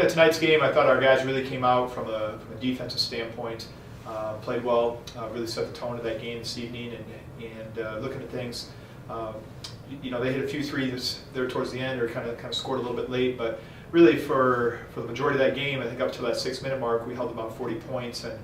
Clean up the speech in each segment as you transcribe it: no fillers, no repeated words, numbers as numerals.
at tonight's game, I thought our guys really came out from a defensive standpoint, played well, really set the tone of that game this evening, and looking at things, they hit a few threes there towards the end, or kind of scored a little bit late, but really for the majority of that game, I think up to that 6-minute mark, we held about 40 points, and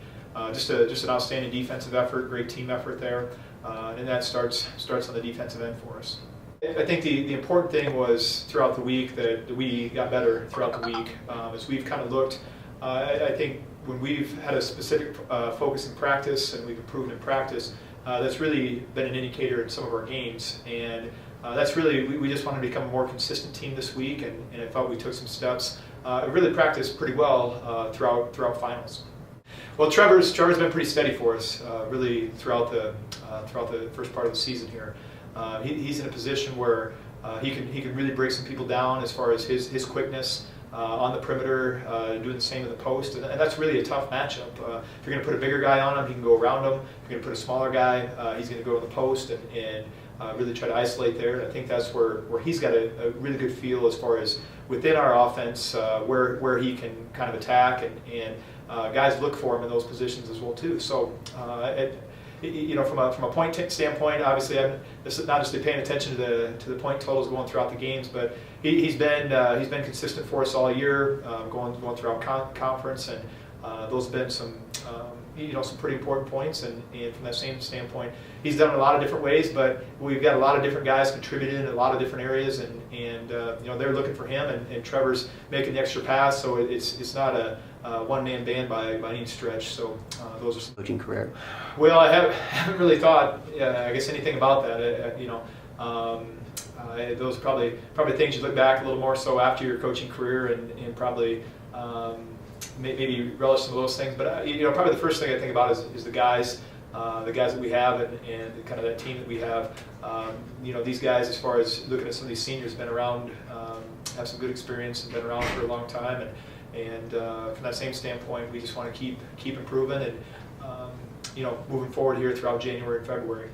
just an outstanding defensive effort, great team effort there, and that starts on the defensive end for us. I think the important thing was throughout the week that we got better throughout the week. As we've kind of looked, I think when we've had a specific focus in practice and we've improved in practice, that's really been an indicator in some of our games. And that's really, we just wanted to become a more consistent team this week, and I thought we took some steps. Really practiced pretty well throughout finals. Well, Trevor's been pretty steady for us, really throughout the first part of the season here. He's in a position where he can really break some people down as far as his quickness on the perimeter, doing the same in the post, and that's really a tough matchup. If you're going to put a bigger guy on him, he can go around him. If you're going to put a smaller guy, he's going to go to the post and really try to isolate there. And I think that's where he's got a really good feel as far as within our offense, where he can kind of attack, and guys look for him in those positions as well too. So from a point standpoint, obviously I'm not just paying attention to the point totals going throughout the games, but he's been consistent for us all year, going throughout conference, and those have been some pretty important points. And from that same standpoint, he's done it a lot of different ways, but we've got a lot of different guys contributing in a lot of different areas, and they're looking for him, and Trevor's making the extra pass, so it's not a one-man band by any stretch. So those are some coaching career. Well, I haven't really thought, I guess, anything about that. Those are probably things you look back a little more so after your coaching career, and probably maybe relish some of those things. But probably the first thing I think about is the guys that we have, and kind of that team that we have. These guys, as far as looking at some of these seniors, been around, have some good experience, and been around for a long time, and from that same standpoint, we just want to keep improving, and moving forward here throughout January and February.